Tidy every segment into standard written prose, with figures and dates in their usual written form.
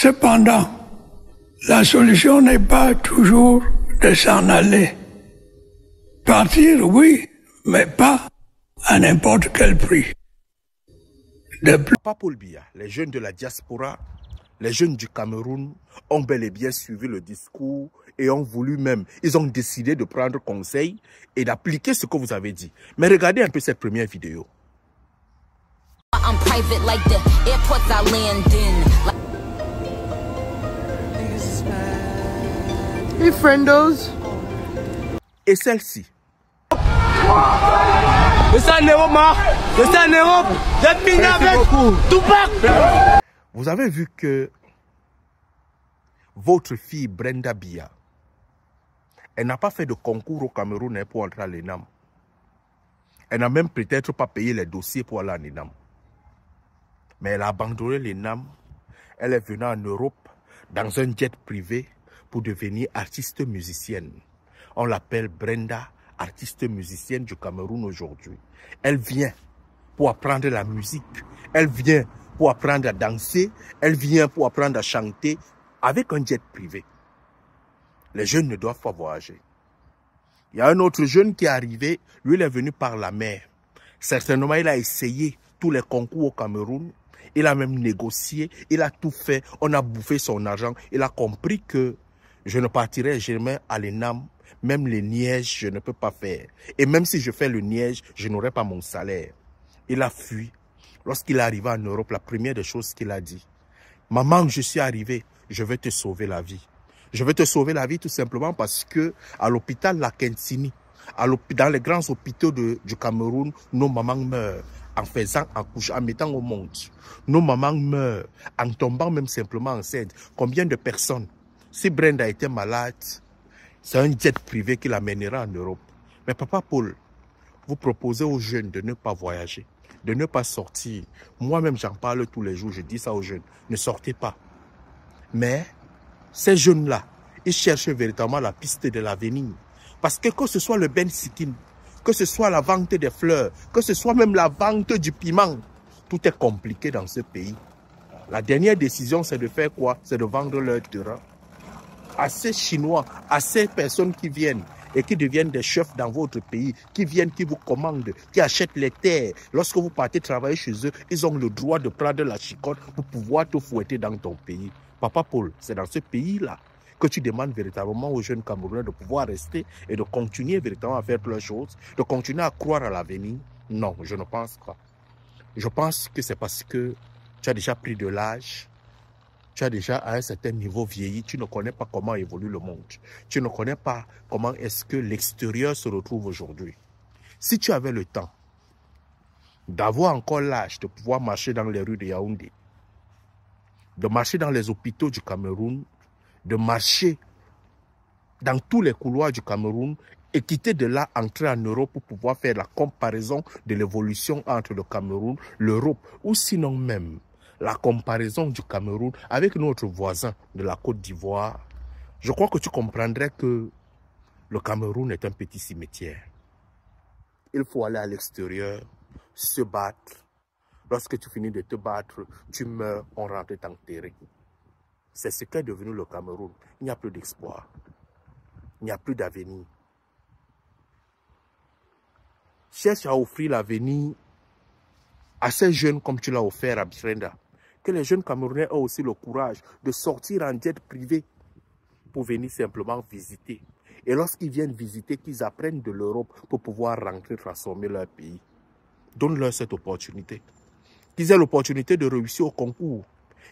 Cependant, la solution n'est pas toujours de s'en aller. Partir, oui, mais pas à n'importe quel prix. Pas Paul Biya, les jeunes de la diaspora, les jeunes du Cameroun ont bel et bien suivi le discours et ont voulu même, ils ont décidé de prendre conseil et d'appliquer ce que vous avez dit. Mais regardez un peu cette première vidéo. I'm private like the airports I land in. Hey friendos. Et celle-ci. Vous avez vu que votre fille Brenda Biya, elle n'a pas fait de concours au Cameroun pour entrer à l'ENAM. Elle n'a même peut-être pas payé les dossiers pour aller à l'ENAM. Mais elle a abandonné l'ENAM. Elle est venue en Europe dans un jet privé pour devenir artiste musicienne. On l'appelle Brenda, artiste musicienne du Cameroun aujourd'hui. Elle vient pour apprendre la musique. Elle vient pour apprendre à danser. Elle vient pour apprendre à chanter avec un jet privé. Les jeunes ne doivent pas voyager. Il y a un autre jeune qui est arrivé. Lui, il est venu par la mer. Certainement, il a essayé tous les concours au Cameroun. Il a même négocié. Il a tout fait. On a bouffé son argent. Il a compris que je ne partirai jamais à l'ENAM. Même les nièges, je ne peux pas faire. Et même si je fais le niège, je n'aurai pas mon salaire. Il a fui. Lorsqu'il est arrivé en Europe, la première des choses qu'il a dit, « Maman, je suis arrivé, je vais te sauver la vie. » Je vais te sauver la vie tout simplement parce que à l'hôpital La Kentini, dans les grands hôpitaux du Cameroun, nos mamans meurent en faisant accoucher, en mettant au monde. Nos mamans meurent en tombant même simplement enceinte. Combien de personnes? Si Brenda était malade, c'est un jet privé qui l'amènera en Europe. Mais Papa Paul, vous proposez aux jeunes de ne pas voyager, de ne pas sortir. Moi-même, j'en parle tous les jours, je dis ça aux jeunes. Ne sortez pas. Mais ces jeunes-là, ils cherchent véritablement la piste de l'avenir. Parce que ce soit le Ben Sikin, que ce soit la vente des fleurs, que ce soit même la vente du piment, tout est compliqué dans ce pays. La dernière décision, c'est de faire quoi? C'est de vendre leur terrain à ces Chinois, à ces personnes qui viennent et qui deviennent des chefs dans votre pays, qui viennent, qui vous commandent, qui achètent les terres. Lorsque vous partez travailler chez eux, ils ont le droit de prendre la chicotte pour pouvoir te fouetter dans ton pays. Papa Paul, c'est dans ce pays-là que tu demandes véritablement aux jeunes Camerounais de pouvoir rester et de continuer véritablement à faire plein de choses, de continuer à croire à l'avenir. Non, je ne pense pas. Je pense que c'est parce que tu as déjà pris de l'âge, tu as déjà à un certain niveau vieilli, tu ne connais pas comment évolue le monde. Tu ne connais pas comment est-ce que l'extérieur se retrouve aujourd'hui. Si tu avais le temps d'avoir encore l'âge de pouvoir marcher dans les rues de Yaoundé, de marcher dans les hôpitaux du Cameroun, de marcher dans tous les couloirs du Cameroun et quitter de là, entrer en Europe pour pouvoir faire la comparaison de l'évolution entre le Cameroun, l'Europe ou sinon même la comparaison du Cameroun avec notre voisin de la Côte d'Ivoire, je crois que tu comprendrais que le Cameroun est un petit cimetière. Il faut aller à l'extérieur, se battre. Lorsque tu finis de te battre, tu meurs, on rentre t'enterrer. C'est ce qu'est devenu le Cameroun. Il n'y a plus d'espoir. Il n'y a plus d'avenir. Cherche à offrir l'avenir à ces jeunes comme tu l'as offert à Brenda. Que les jeunes Camerounais aient aussi le courage de sortir en jet privé pour venir simplement visiter. Et lorsqu'ils viennent visiter, qu'ils apprennent de l'Europe pour pouvoir rentrer, transformer leur pays. Donne-leur cette opportunité. Qu'ils aient l'opportunité de réussir au concours.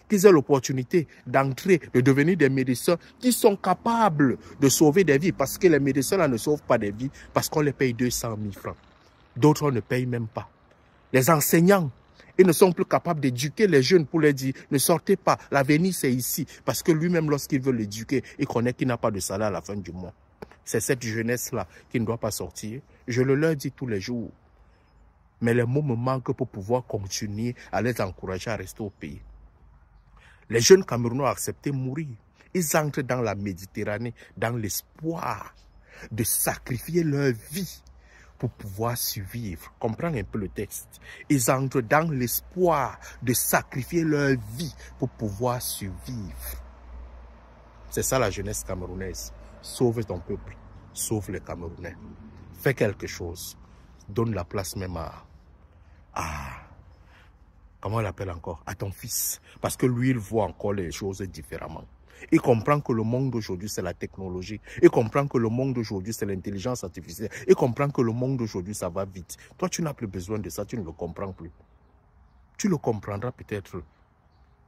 Qu'ils aient l'opportunité d'entrer, de devenir des médecins qui sont capables de sauver des vies. Parce que les médecins là ne sauvent pas des vies parce qu'on les paye 200 000 francs. D'autres on ne paye même pas. Les enseignants, ils ne sont plus capables d'éduquer les jeunes pour leur dire ne sortez pas, l'avenir c'est ici. Parce que lui-même lorsqu'il veut l'éduquer, il connaît qu'il n'a pas de salaire à la fin du mois. C'est cette jeunesse-là qui ne doit pas sortir. Je le leur dis tous les jours. Mais les mots me manquent pour pouvoir continuer à les encourager à rester au pays. Les jeunes Camerounais ont accepté de mourir. Ils entrent dans la Méditerranée, dans l'espoir de sacrifier leur vie pour pouvoir survivre. Comprends un peu le texte. Ils entrent dans l'espoir de sacrifier leur vie pour pouvoir survivre. C'est ça la jeunesse camerounaise. Sauve ton peuple. Sauve les Camerounais. Fais quelque chose. Donne la place même comment on l'appelle encore? À ton fils. Parce que lui, il voit encore les choses différemment. Il comprend que le monde d'aujourd'hui, c'est la technologie. Il comprend que le monde d'aujourd'hui, c'est l'intelligence artificielle. Il comprend que le monde d'aujourd'hui, ça va vite. Toi, tu n'as plus besoin de ça, tu ne le comprends plus. Tu le comprendras peut-être.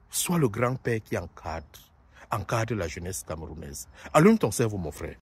Sois le grand-père qui encadre la jeunesse camerounaise. Allume ton cerveau, mon frère.